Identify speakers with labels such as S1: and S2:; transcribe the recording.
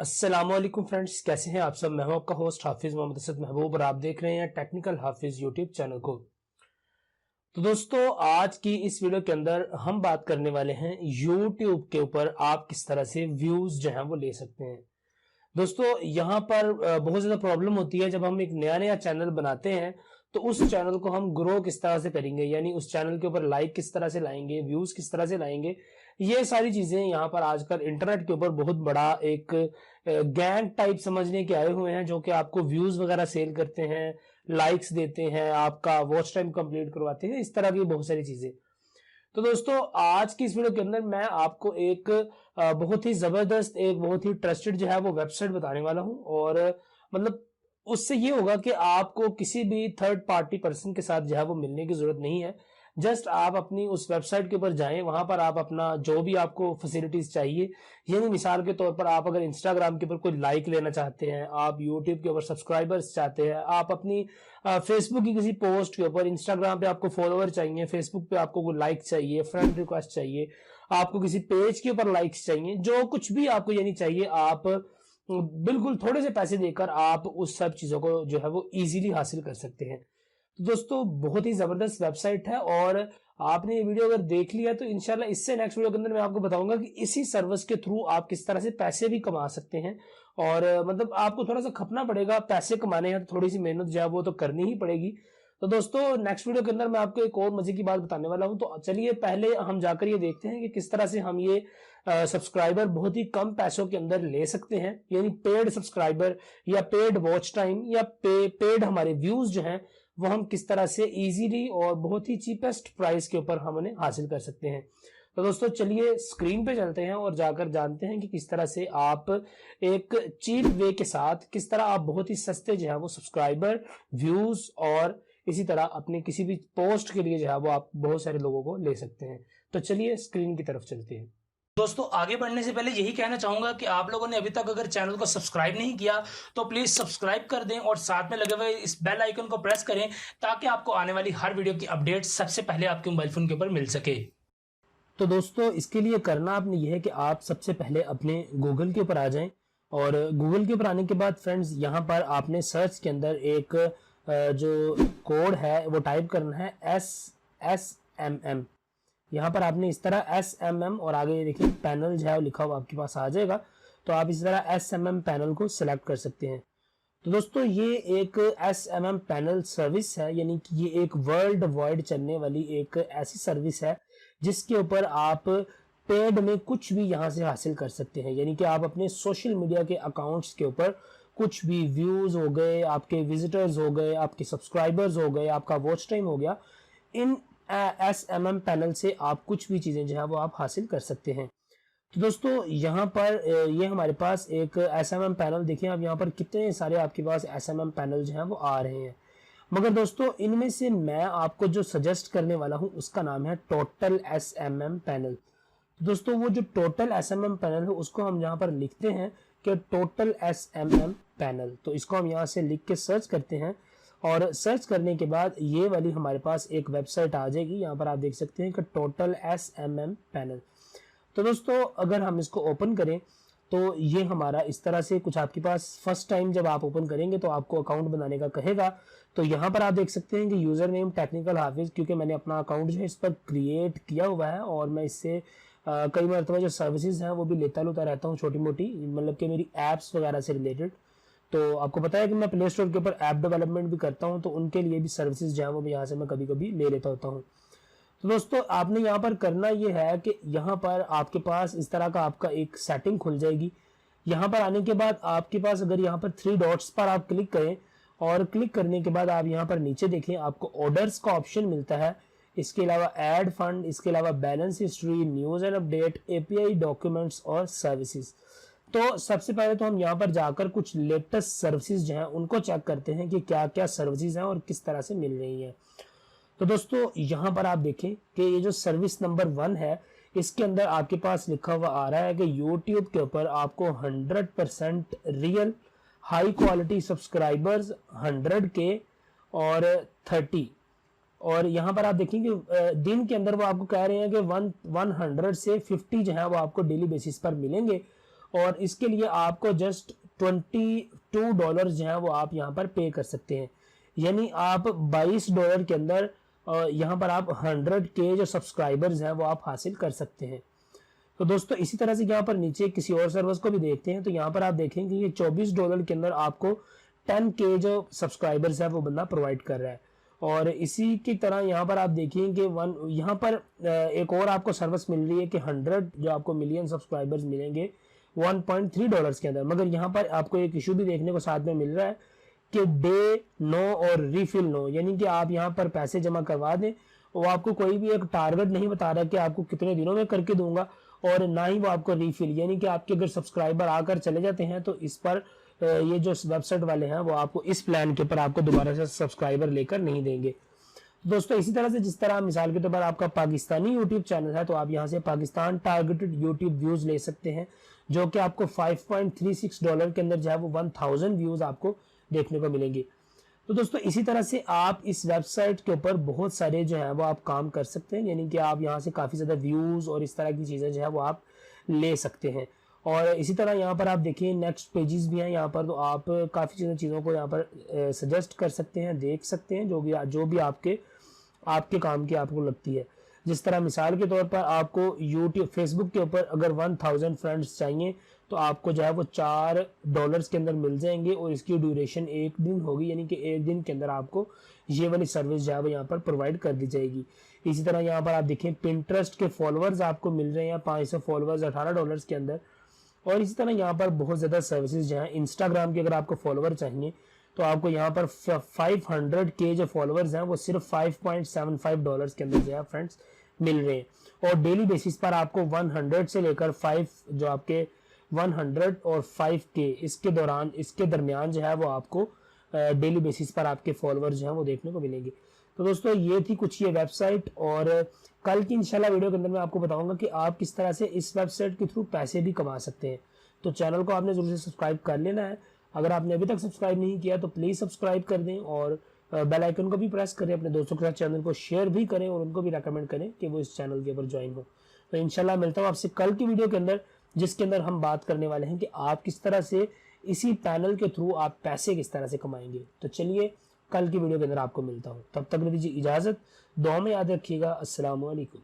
S1: अस्सलामुअलैकुम फ्रेंड्स, कैसे हैं आप सब। मैं हूं आपका होस्ट हाफिज मोहम्मद असद महबूब और आप देख रहे हैं टेक्निकल हाफिज यूट्यूब चैनल को। तो दोस्तों, आज की इस वीडियो के अंदर हम बात करने वाले हैं यूट्यूब के ऊपर आप किस तरह से व्यूज जो हैं वो ले सकते हैं। दोस्तों, यहाँ पर बहुत ज़्यादा प्रॉब्लम होती है जब हम एक नया नया चैनल बनाते हैं तो उस चैनल को हम ग्रो किस तरह से करेंगे, यानी उस चैनल के ऊपर लाइक किस तरह से लाएंगे, व्यूज किस तरह से लाएंगे। ये सारी चीजें यहाँ पर आजकल इंटरनेट के ऊपर बहुत बड़ा एक गैंग टाइप समझने के आए हुए हैं, जो कि आपको व्यूज वगैरह सेल करते हैं, लाइक्स देते हैं, आपका वॉच टाइम कंप्लीट करवाते हैं, इस तरह की बहुत सारी चीजें। तो दोस्तों, आज की इस वीडियो के अंदर मैं आपको एक बहुत ही जबरदस्त, एक बहुत ही ट्रस्टेड जो है वो वेबसाइट बताने वाला हूं। और मतलब उससे ये होगा कि आपको किसी भी थर्ड पार्टी पर्सन के साथ जो है वो मिलने की जरूरत नहीं है। जस्ट आप अपनी उस वेबसाइट के ऊपर जाएं, वहां पर आप अपना जो भी आपको फैसिलिटीज चाहिए, यानी मिसाल के तौर पर आप अगर इंस्टाग्राम के ऊपर कोई लाइक लेना चाहते हैं, आप यूट्यूब के ऊपर सब्सक्राइबर्स चाहते हैं, आप अपनी फेसबुक की किसी पोस्ट के ऊपर, इंस्टाग्राम पे आपको फॉलोअर चाहिए, फेसबुक पे आपको लाइक चाहिए, फ्रेंड रिक्वेस्ट चाहिए, आपको किसी पेज के ऊपर लाइक्स चाहिए, जो कुछ भी आपको यानी चाहिए, आप बिल्कुल थोड़े से पैसे देकर आप उस सब चीजों को जो है वो इजीली हासिल कर सकते हैं। तो दोस्तों, बहुत ही जबरदस्त वेबसाइट है और आपने ये वीडियो अगर देख लिया तो इंशाल्लाह इससे नेक्स्ट वीडियो के अंदर मैं आपको बताऊंगा कि इसी सर्विस के थ्रू आप किस तरह से पैसे भी कमा सकते हैं। और मतलब आपको थोड़ा सा खपना पड़ेगा, पैसे कमाने हैं तो थोड़ी सी मेहनत जो है वो तो करनी ही पड़ेगी। तो दोस्तों, नेक्स्ट वीडियो के अंदर मैं आपको एक और मजे की बात बताने वाला हूं। तो चलिए पहले हम जाकर ये देखते हैं कि किस तरह से हम ये सब्सक्राइबर बहुत ही कम पैसों के अंदर ले सकते हैं, यानी पेड सब्सक्राइबर या पेड वॉच टाइम या पेड हमारे व्यूज जो हैं वो हम किस तरह से इजीली और बहुत ही चीपेस्ट प्राइस के ऊपर हम उन्हें हासिल कर सकते हैं। तो दोस्तों, चलिए स्क्रीन पे चलते हैं और जाकर जानते हैं कि किस तरह से आप एक चीप वे के साथ किस तरह आप बहुत ही सस्ते जो है वो सब्सक्राइबर, व्यूज और इसी तरह अपने किसी भी पोस्ट के लिए जो है वो आप बहुत सारे लोगों को ले सकते हैं। तो चलिए स्क्रीन की तरफ चलते हैं।
S2: दोस्तों, आगे बढ़ने से पहले यही कहना चाहूंगा कि आप लोगों ने अभी तक अगर चैनल को सब्सक्राइब नहीं किया तो प्लीज सब्सक्राइब कर दें और साथ में लगे हुए इस बेल आइकन को प्रेस करें ताकि आपको आने वाली हर वीडियो की अपडेट सबसे पहले आपके मोबाइल फोन के ऊपर मिल सके।
S1: तो दोस्तों, इसके लिए करना आपने यह है कि आप सबसे पहले अपने गूगल के ऊपर आ जाएं और गूगल के ऊपर आने के बाद फ्रेंड्स, यहाँ पर आपने सर्च के अंदर एक जो कोड है वो टाइप करना है SSMM। यहाँ पर आपने इस तरह SMM और आगे ये देखिए पैनल जो है वो लिखा हुआ आपके पास आ जाएगा। तो आप इस तरह SMM पैनल को सिलेक्ट कर सकते हैं। तो दोस्तों, ये एक SMM पैनल सर्विस है, यानी कि ये एक वर्ल्ड वाइड चलने वाली एक ऐसी सर्विस है जिसके ऊपर आप पेड में कुछ भी यहाँ से हासिल कर सकते हैं। यानी कि आप अपने सोशल मीडिया के अकाउंट्स के ऊपर कुछ भी व्यूज हो गए, आपके विजिटर्स हो गए, आपके सब्सक्राइबर्स हो गए, आपका वॉच टाइम हो गया, इन SMM पैनल से आप कुछ भी चीजें जो है वो आप हासिल कर सकते हैं। तो दोस्तों, यहाँ पर ये हमारे पास एक SMM पैनल, देखिए आप यहाँ पर कितने सारे आपके पास SMM पैनल जो हैं वो आ रहे हैं। मगर दोस्तों, इनमें से मैं आपको जो सजेस्ट करने वाला हूँ उसका नाम है टोटल SMM पैनल। दोस्तों, वो जो टोटल SMM पैनल है उसको हम यहाँ पर लिखते हैं कि टोटल SMM पैनल। तो इसको हम यहाँ से लिख के सर्च करते हैं और सर्च करने के बाद ये वाली हमारे पास एक वेबसाइट आ जाएगी। यहाँ पर आप देख सकते हैं कि टोटल SMM पैनल। तो दोस्तों, अगर हम इसको ओपन करें तो ये हमारा इस तरह से कुछ आपके पास फर्स्ट टाइम जब आप ओपन करेंगे तो आपको अकाउंट बनाने का कहेगा। तो यहाँ पर आप देख सकते हैं कि यूजर नेम टेक्निकल हाफिज, क्योंकि मैंने अपना अकाउंट जो है इस पर क्रिएट किया हुआ है और मैं इससे कई मरतबा जो सर्विसेज हैं वो भी लेता लूता रहता हूँ, छोटी मोटी, मतलब कि मेरी एप्स वगैरह से रिलेटेड। तो आपको पता है कि मैं प्ले स्टोर के ऊपर ऐप डेवलपमेंट भी करता हूँ, तो उनके लिए भी सर्विसेज जो है वो यहाँ से मैं कभी कभी ले लेता होता हूँ। तो दोस्तों, आपने यहाँ पर करना ये है कि यहाँ पर आपके पास इस तरह का आपका एक सेटिंग खुल जाएगी। यहाँ पर आने के बाद आपके पास अगर यहाँ पर 3 डॉट्स पर आप क्लिक करें और क्लिक करने के बाद आप यहाँ पर नीचे देखें, आपको ऑर्डर्स का ऑप्शन मिलता है। इसके अलावा ऐड फंड, इसके अलावा balance history, news and update, API documents और सर्विसेज। तो सबसे पहले तो हम यहाँ पर जाकर कुछ लेटेस्ट सर्विसेज जो हैं उनको चेक करते हैं कि क्या क्या सर्विसेज हैं और किस तरह से मिल रही हैं। तो दोस्तों, यहाँ पर आप देखें कि ये जो सर्विस नंबर 1 है, इसके अंदर आपके पास लिखा हुआ आ रहा है कि YouTube के ऊपर आपको 100% real high quality subscribers 100K और 30। और यहाँ पर आप देखेंगे दिन के अंदर वो आपको कह रहे हैं कि 100 से 50 जो है वो आपको डेली बेसिस पर मिलेंगे। और इसके लिए आपको जस्ट $22 जो है वो आप यहाँ पर पे कर सकते हैं। यानी आप $22 के अंदर यहाँ पर आप 100K जो सब्सक्राइबर्स हैं वो आप हासिल कर सकते हैं। तो दोस्तों इसी तरह से यहाँ पर नीचे किसी और सर्विस को भी देखते हैं, तो यहाँ पर आप देखेंगे ये $24 के अंदर आपको 10K जो सब्सक्राइबर्स है वो बंदा प्रोवाइड कर रहा है। और इसी की तरह यहाँ पर आप देखेंगे यहाँ पर एक और आपको सर्विस मिल रही है कि 100 जो आपको मिलियन सब्सक्राइबर्स मिलेंगे $1.3 के अंदर। मगर यहाँ पर आपको एक इशू भी देखने को साथ में मिल रहा है कि डे नो और रिफिल नो, यानी कि आप यहाँ पर पैसे जमा करवा दें, वो आपको कोई भी एक टारगेट नहीं बता रहा कि आपको कितने दिनों में करके दूंगा, और ना ही वो आपको रिफिल, यानी कि आपके अगर सब्सक्राइबर आकर चले जाते हैं तो इस पर ये जो वेबसाइट वाले हैं वो आपको इस प्लान के ऊपर आपको दोबारा से सब्सक्राइबर लेकर नहीं देंगे। दोस्तों इसी तरह से जिस तरह मिसाल के तौर पर आपका पाकिस्तानी यूट्यूब चैनल है तो आप यहाँ से पाकिस्तान टारगेटेड यूट्यूब व्यूज ले सकते हैं, जो कि आपको $5.36 के अंदर जो है वो 1000 व्यूज आपको देखने को मिलेंगे। तो दोस्तों इसी तरह से आप इस वेबसाइट के ऊपर बहुत सारे जो है वो आप काम कर सकते हैं, यानी कि आप यहाँ से काफ़ी ज़्यादा व्यूज़ और इस तरह की चीज़ें जो है वो आप ले सकते हैं। और इसी तरह यहाँ पर आप देखिए नेक्स्ट पेजेस भी हैं यहाँ पर, तो आप काफ़ी चीज़ों को यहाँ पर सजेस्ट कर सकते हैं, देख सकते हैं जो भी आपके काम की आपको लगती है। जिस तरह मिसाल के तौर पर आपको यूट्यूब फेसबुक के ऊपर अगर 1000 फ्रेंड्स चाहिए तो आपको जो है वो $4 के अंदर मिल जाएंगे, और इसकी ड्यूरेशन 1 दिन होगी, यानी कि 1 दिन के अंदर आपको ये वाली सर्विस जो है वो यहाँ पर प्रोवाइड कर दी जाएगी। इसी तरह यहाँ पर आप देखें पिंटरेस्ट के फॉलोअर्स आपको मिल रहे हैं 500 फॉलोअर्स $18 के अंदर। और इसी तरह यहाँ पर बहुत ज़्यादा सर्विसेज जो हैं, इंस्टाग्राम के अगर आपको फॉलोअर चाहिए तो आपको यहाँ पर 500K जो फॉलोअर्स हैं वो सिर्फ $5.75 के अंदर जो है फ्रेंड्स मिल रहे हैं। और डेली बेसिस पर आपको 100 से लेकर 5 जो आपके 100 और 5K इसके दरमियान जो है वो आपको डेली बेसिस पर आपके फॉलोअर्स जो हैं वो देखने को मिलेंगे। तो दोस्तों ये थी कुछ ये वेबसाइट, और कल की इंशाल्लाह वीडियो के अंदर मैं आपको बताऊंगा कि आप किस तरह से इस वेबसाइट के थ्रू पैसे भी कमा सकते हैं। तो चैनल को आपने जरूर से सब्सक्राइब कर लेना है। अगर आपने अभी तक सब्सक्राइब नहीं किया तो प्लीज़ सब्सक्राइब कर दें, और बेल आइकन को भी प्रेस करें, अपने दोस्तों के साथ चैनल को शेयर भी करें और उनको भी रेकमेंड करें कि वो इस चैनल के ऊपर ज्वाइन हो। तो इंशाल्लाह मिलता हूँ आपसे कल की वीडियो के अंदर, जिसके अंदर हम बात करने वाले हैं कि आप किस तरह से इसी पैनल के थ्रू आप पैसे किस तरह से कमाएंगे। तो चलिए कल की वीडियो के अंदर आपको मिलता हूँ, तब तक दीजिए इजाज़त, दुआ में याद रखिएगा। अस्सलाम वालेकुम।